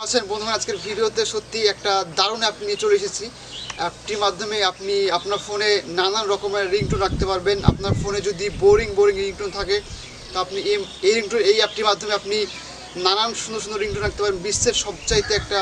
আছেন বন্ধুরা, আজকের ভিডিওতে সত্যি একটা দারুণ অ্যাপ নিয়ে চলে এসেছি। অ্যাপটির মাধ্যমে আপনি আপনার ফোনে নানান রকমের রিংটোন রাখতে পারবেন। আপনার ফোনে যদি বোরিং রিংটোন থাকে তো আপনি এই অ্যাপটির মাধ্যমে আপনি নানান সুন্দর সুন্দর রিংটোন রাখতে পারবেন। বিশ্বের সবচাইতে একটা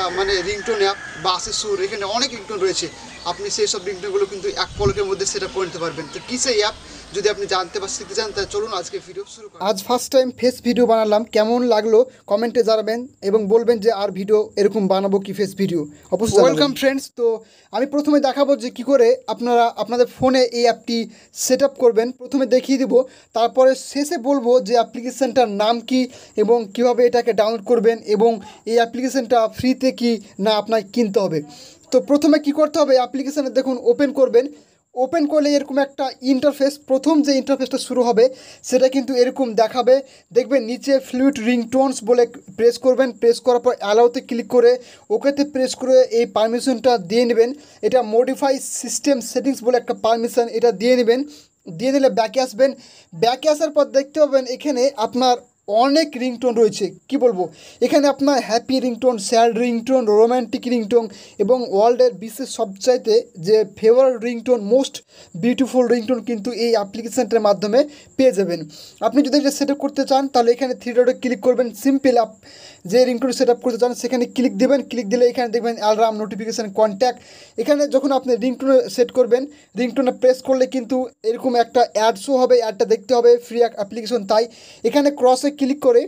রিংটোন অ্যাপ বা আসে সুর, এখানে অনেক রিংটোন রয়েছে। আপনি সেই সব রিংটোনগুলো কিন্তু এক পলকের মধ্যে সেট আপ করে নিতে পারবেন। তো কী সেই অ্যাপ যদি আপনি জানতে বা শিখতে চান তাহলে চলুন আজকে ভিডিও শুরু করি। আজ ফার্স্ট টাইম ফেস ভিডিও বানালাম, কেমন লাগলো কমেন্টে জানাবেন এবং বলবেন যে আর ভিডিও এরকম বানাবো কি ফেস ভিডিও অবশ্যই। ওয়েলকাম ফ্রেন্ডস, তো আমি প্রথমে দেখাবো যে কী করে আপনারা আপনাদের ফোনে এই অ্যাপটি সেট আপ করবেন। প্রথমে দেখিয়ে দেবো, তারপরে শেষে বলবো যে অ্যাপ্লিকেশানটার নাম কি এবং কিভাবে এটাকে ডাউনলোড করবেন এবং এই অ্যাপ্লিকেশানটা ফ্রিতে কি না আপনাকে কিনতে হবে। তো প্রথমে কি করতে হবে, অ্যাপ্লিকেশানে দেখুন ওপেন করবেন। ওপেন করলে এরকম একটা ইন্টারফেস, প্রথম যে ইন্টারফেসটা শুরু হবে সেটা কিন্তু এরকম দেখাবে। দেখবেন নিচে ফ্লুইড রিংটোনস বলে প্রেস করবেন, প্রেস করার পর অ্যালাউতে ক্লিক করে ওকেতে প্রেস করে এই পারমিশনটা দিয়ে নেবেন। এটা মডিফাই সিস্টেম সেটিংস বলে একটা পারমিশন, এটা দিয়ে নেবেন। দিয়ে নিলে ব্যাকে আসবেন। ব্যাকে আসার পর দেখতে পাবেন এখানে আপনার অনেক রিংটোন রয়েছে। কি বলবো, এখানে আপনার happy ringtone, sad ringtone, romantic ringtone এবং ওয়ার্ল্ডের বিশেষ সবচাইতে যে favourite ringtone, most beautiful ringtone কিন্তু এই অ্যাপ্লিকেশানটার মাধ্যমে পেয়ে যাবেন। আপনি যদি এটা সেট আপ করতে চান তাহলে এখানে থ্রি ডটে ক্লিক করবেন। সিম্পল অ্যাপ যে রিংটোন সেট আপ করতে চান সেখানে ক্লিক দেবেন। ক্লিক দিলে এখানে দেখবেন অ্যালার্ম, নোটিফিকেশান, কন্ট্যাক্ট। এখানে যখন আপনি রিংটোনে সেট করবেন, রিংটোনে প্রেস করলে কিন্তু এরকম একটা অ্যাড শো হবে, অ্যাডটা দেখতে হবে, ফ্রি অ্যাপ্লিকেশন। তাই এখানে ক্রসে ক্লিক করে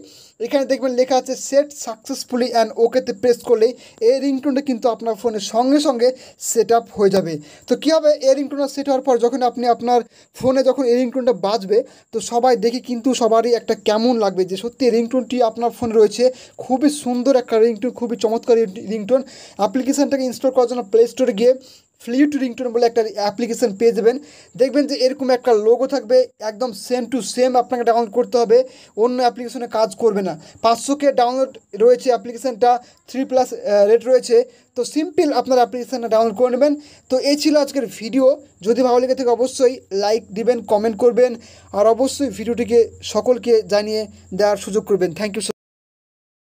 এখানে দেখবেন লেখা আছে সেট সাকসেসফুলি অ্যান্ড ওকেতে প্রেস করলে এই রিংটোনটা কিন্তু আপনার ফোনের সঙ্গে সঙ্গে সেট আপ হয়ে যাবে। তো কী হবে, এই রিংটোনটা সেট হওয়ার পর যখন আপনি আপনার ফোনে যখন এই রিংটোনটা বাজবে তো সবাই দেখে কিন্তু সবারই একটা কেমন লাগবে যে সত্যি রিংটোনটি আপনার ফোনে রয়েছে। খুবই সুন্দর একটা রিংটোন, খুবই চমৎকার রিংটোন। অ্যাপ্লিকেশানটাকে ইনস্টল করার জন্য প্লে স্টোরে গিয়ে ফ্লুইড রিংটোন বলে একটা অ্যাপ্লিকেশান পেয়ে যাবেন। দেখবেন যে এরকম একটা লোগো থাকবে, একদম সেম টু সেম আপনাকে ডাউনলোড করতে হবে, অন্য অ্যাপ্লিকেশনে কাজ করবে না। 500K ডাউনলোড রয়েছে অ্যাপ্লিকেশানটা, 3+ রেট রয়েছে। তো সিম্পল আপনার অ্যাপ্লিকেশানটা ডাউনলোড করে নেবেন। তো এই ছিল আজকের ভিডিও। যদি ভালো লেগে থাকে অবশ্যই লাইক দিবেন, কমেন্ট করবেন আর অবশ্যই ভিডিওটিকে সকলকে জানিয়ে দেওয়ার সুযোগ করবেন। Thank you.